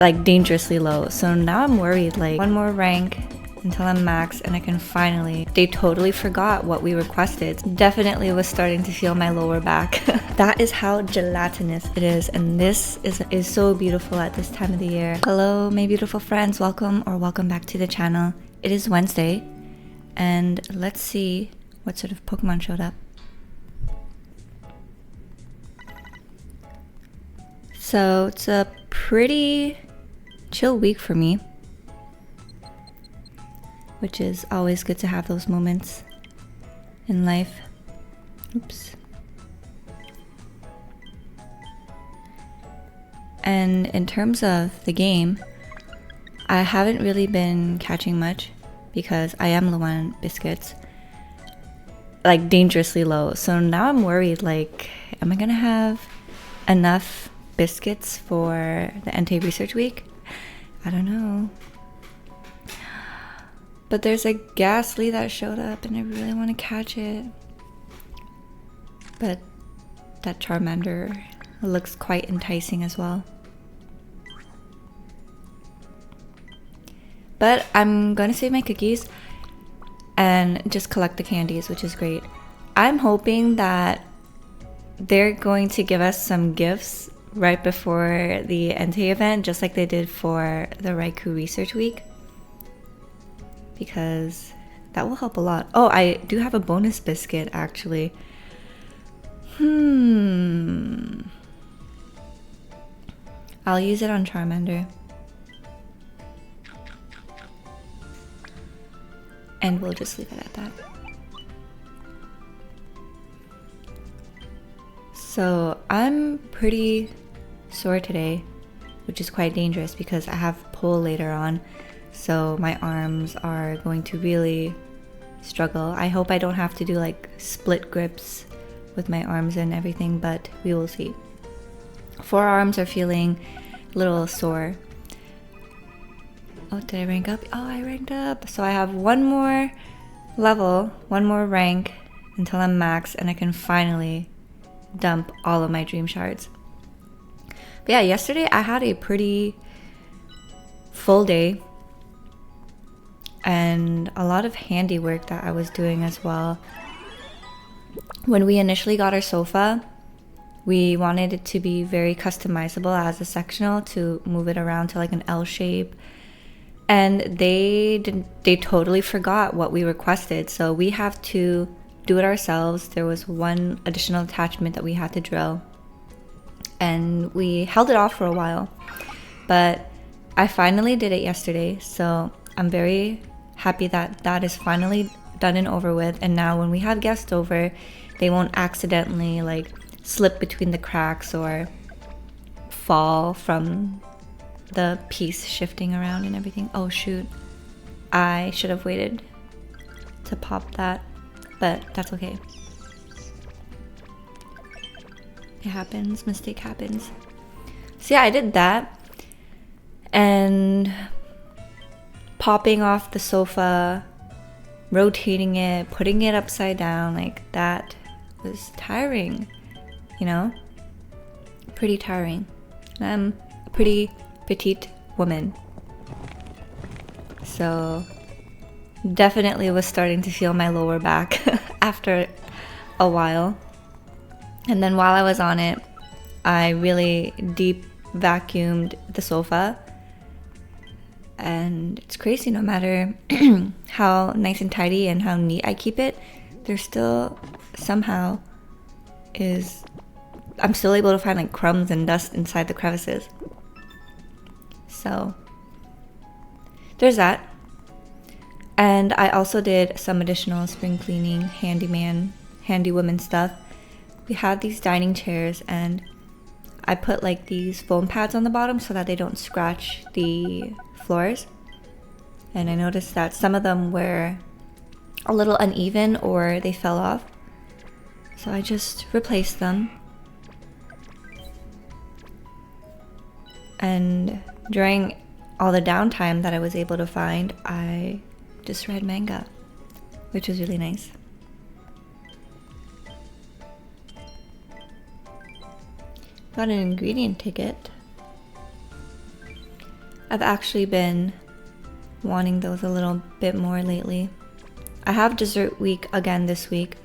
like dangerously low. So now I'm worried, like one more rank until I'm max and I can finally. They totally forgot what we requested. Definitely was starting to feel my lower back. That is how gelatinous it is, and this is so beautiful at this time of the year. Hello my beautiful friends, welcome back to the channel. It is Wednesday and let's see what sort of Pokemon showed up. So it's a pretty chill week for me, which is always good to have those moments in life. Oops. And in terms of the game, I haven't really been catching much because I am low on biscuits, like dangerously low. So now I'm worried, like, am I gonna have enough biscuits for the Entei Research Week? I don't know. But there's a Ghastly that showed up and I really want to catch it. But that Charmander looks quite enticing as well. But I'm gonna save my cookies and just collect the candies, which is great. I'm hoping that they're going to give us some gifts right before the Entei event, just like they did for the Raikou Research Week, because that will help a lot. Oh, I do have a bonus biscuit actually. I'll use it on Charmander. And we'll just leave it at that. So I'm pretty sore today, which is quite dangerous because I have pull later on. So my arms are going to really struggle. I hope I don't have to do like split grips with my arms and everything, but we will see. Forearms are feeling a little sore. Oh, did I rank up? Oh, I ranked up. So I have one more level, one more rank until I'm max and I can finally dump all of my dream shards. But yeah, yesterday I had a pretty full day and a lot of handiwork that I was doing as well. When we initially got our sofa, we wanted it to be very customizable as a sectional to move it around to like an L shape. And they totally forgot what we requested. So we have to do it ourselves. There was one additional attachment that we had to drill. And we held it off for a while. But I finally did it yesterday. So I'm very happy that that is finally done and over with. And now when we have guests over, they won't accidentally like slip between the cracks or fall from the piece shifting around and everything. Oh shoot, I should have waited to pop that, but that's okay. It happens, mistake happens. So yeah, I did that, and popping off the sofa, rotating it, putting it upside down, like that was tiring, you know? Pretty tiring. I'm a pretty petite woman, so definitely was starting to feel my lower back after a while. And then while I was on it, I really deep vacuumed the sofa, and it's crazy, no matter how nice and tidy and how neat I keep it, there still somehow is, I'm still able to find like crumbs and dust inside the crevices. So there's that. And I also did some additional spring cleaning, handy woman stuff. We had these dining chairs and I put like these foam pads on the bottom so that they don't scratch the floors. And I noticed that some of them were a little uneven or they fell off. So I just replaced them. And during all the downtime that I was able to find, I just read manga, which was really nice. Got an ingredient ticket. I've actually been wanting those a little bit more lately. I have dessert week again this week.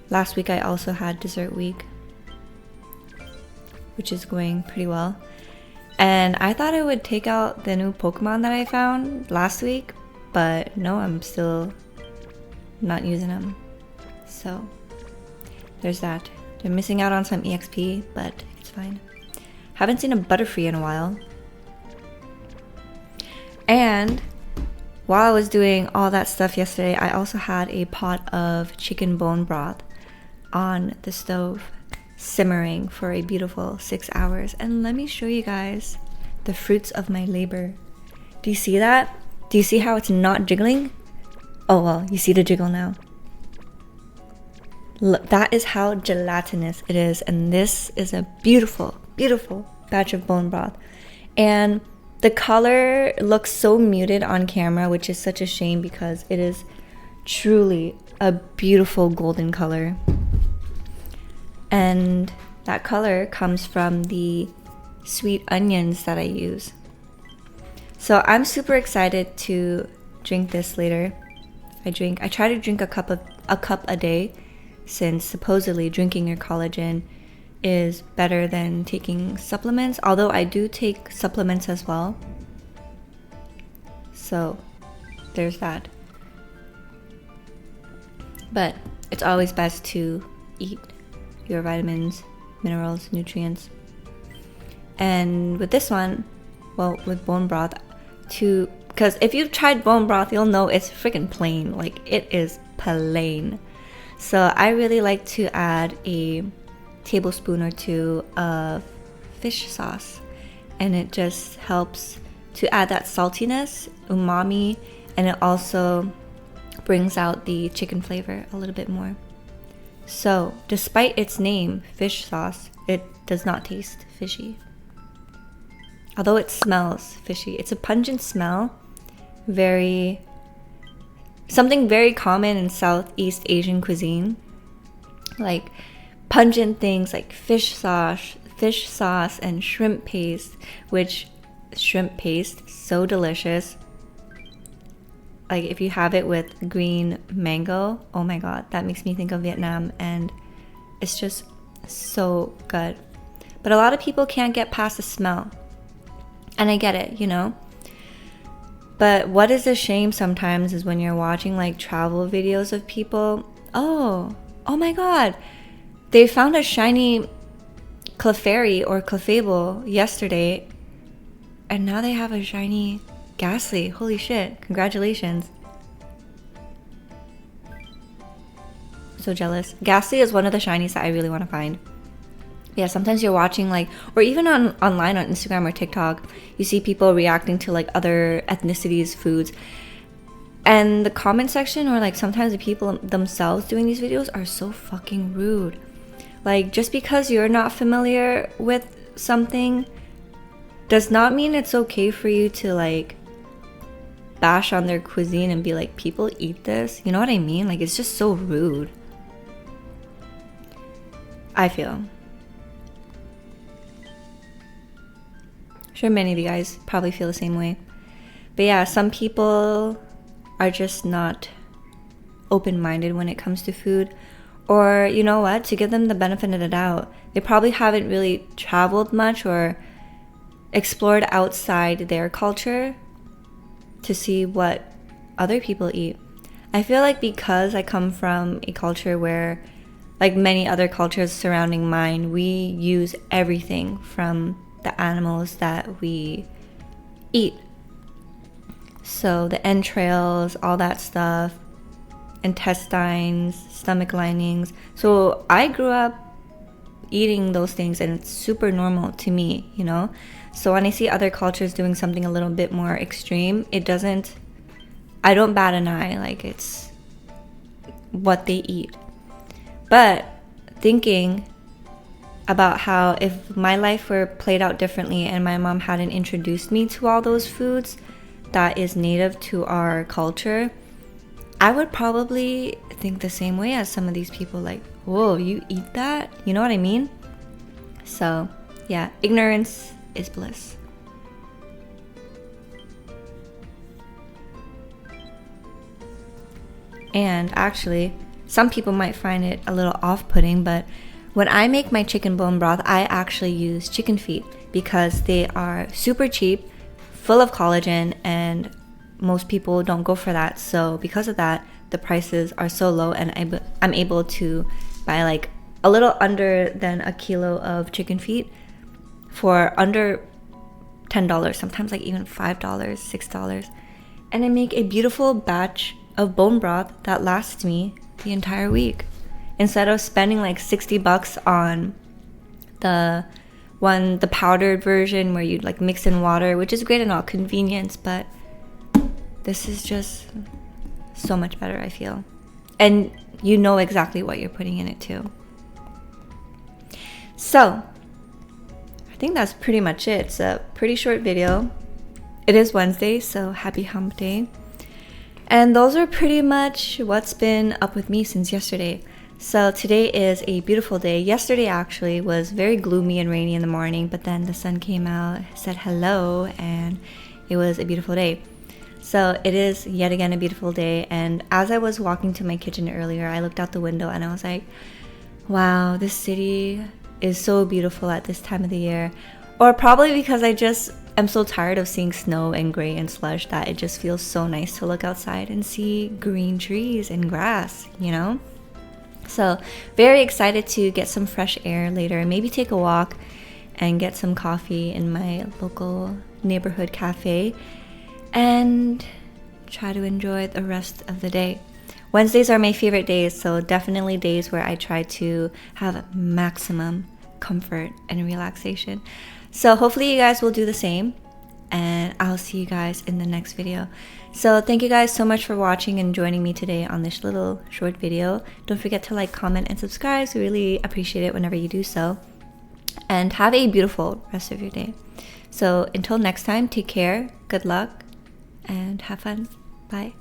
Last week I also had dessert week, which is going pretty well. And I thought it would take out the new Pokemon that I found last week, but no, I'm still not using them. So there's that. They're missing out on some EXP, but it's fine. Haven't seen a Butterfree in a while. And while I was doing all that stuff yesterday, I also had a pot of chicken bone broth on the stove, simmering for a beautiful 6 hours. And let me show you guys the fruits of my labor. Do you see that? Do you see how it's not jiggling? Oh well, you see the jiggle now. Look, that is how gelatinous it is, and this is a beautiful, beautiful batch of bone broth. And the color looks so muted on camera, which is such a shame because it is truly a beautiful golden color. And that color comes from the sweet onions that I use. So I'm super excited to drink this later. I try to drink a cup a day, since supposedly drinking your collagen is better than taking supplements, although I do take supplements as well. So there's that. But it's always best to eat your vitamins, minerals, nutrients. And with this one, well, with bone broth, because if you've tried bone broth, you'll know it's freaking plain. Like, it is plain. So I really like to add a tablespoon or two of fish sauce, and it just helps to add that saltiness, umami, and it also brings out the chicken flavor a little bit more. So despite its name, fish sauce, it does not taste fishy. Although it smells fishy. It's a pungent smell, something very common in Southeast Asian cuisine, like pungent things like fish sauce and shrimp paste, which shrimp paste, so delicious. Like if you have it with green mango, oh my god, that makes me think of Vietnam, and it's just so good. But a lot of people can't get past the smell, and I get it, you know. But what is a shame sometimes is when you're watching like travel videos of people, oh my god, they found a shiny Clefairy or Clefable yesterday, and now they have a shiny Ghastly. Holy shit, congratulations. So jealous. Ghastly is one of the shinies that I really want to find. Yeah, sometimes you're watching like, or even online on Instagram or TikTok, you see people reacting to like other ethnicities' foods, and the comment section, or like sometimes the people themselves doing these videos, are so fucking rude. Like, just because you're not familiar with something does not mean it's okay for you to like bash on their cuisine and be like, people eat this, you know what I mean? Like, it's just so rude, I feel. Sure, many of you guys probably feel the same way. But yeah, some people are just not open-minded when it comes to food. Or, you know what, to give them the benefit of the doubt, they probably haven't really traveled much or explored outside their culture to see what other people eat. I feel like because I come from a culture where, like many other cultures surrounding mine, we use everything from the animals that we eat. So the entrails, all that stuff, intestines, stomach linings. So I grew up eating those things, and it's super normal to me, you know? So when I see other cultures doing something a little bit more extreme, I don't bat an eye. Like, it's what they eat. But thinking about how if my life were played out differently and my mom hadn't introduced me to all those foods that is native to our culture, I would probably think the same way as some of these people, like, whoa, you eat that? You know what I mean? So yeah, ignorance is bliss. And actually, some people might find it a little off-putting, but when I make my chicken bone broth, I actually use chicken feet because they are super cheap, full of collagen, and most people don't go for that. So because of that, the prices are so low, and I'm able to buy like a little under than a kilo of chicken feet for under $10, sometimes like even $5, $6. And I make a beautiful batch of bone broth that lasts me the entire week. Instead of spending like $60 on the powdered version where you like mix in water, which is great and all convenience, but this is just so much better, I feel. And you know exactly what you're putting in it too. So I think that's pretty much it. It's a pretty short video. It is Wednesday, so happy hump day. And those are pretty much what's been up with me since yesterday. So today is a beautiful day. Yesterday actually was very gloomy and rainy in the morning, but then the sun came out, said hello, and it was a beautiful day. So it is yet again a beautiful day. And as I was walking to my kitchen earlier, I looked out the window and I was like, wow, this city is so beautiful at this time of the year. Or probably because I just am so tired of seeing snow and gray and slush that it just feels so nice to look outside and see green trees and grass, you know? So very excited to get some fresh air later, maybe take a walk and get some coffee in my local neighborhood cafe and try to enjoy the rest of the day. Wednesdays are my favorite days, so definitely days where I try to have maximum comfort and relaxation. So hopefully you guys will do the same, and I'll see you guys in the next video. So thank you guys so much for watching and joining me today on this little short video. Don't forget to like, comment, and subscribe. We really appreciate it whenever you do so. And have a beautiful rest of your day. So until next time, take care, good luck, and have fun. Bye.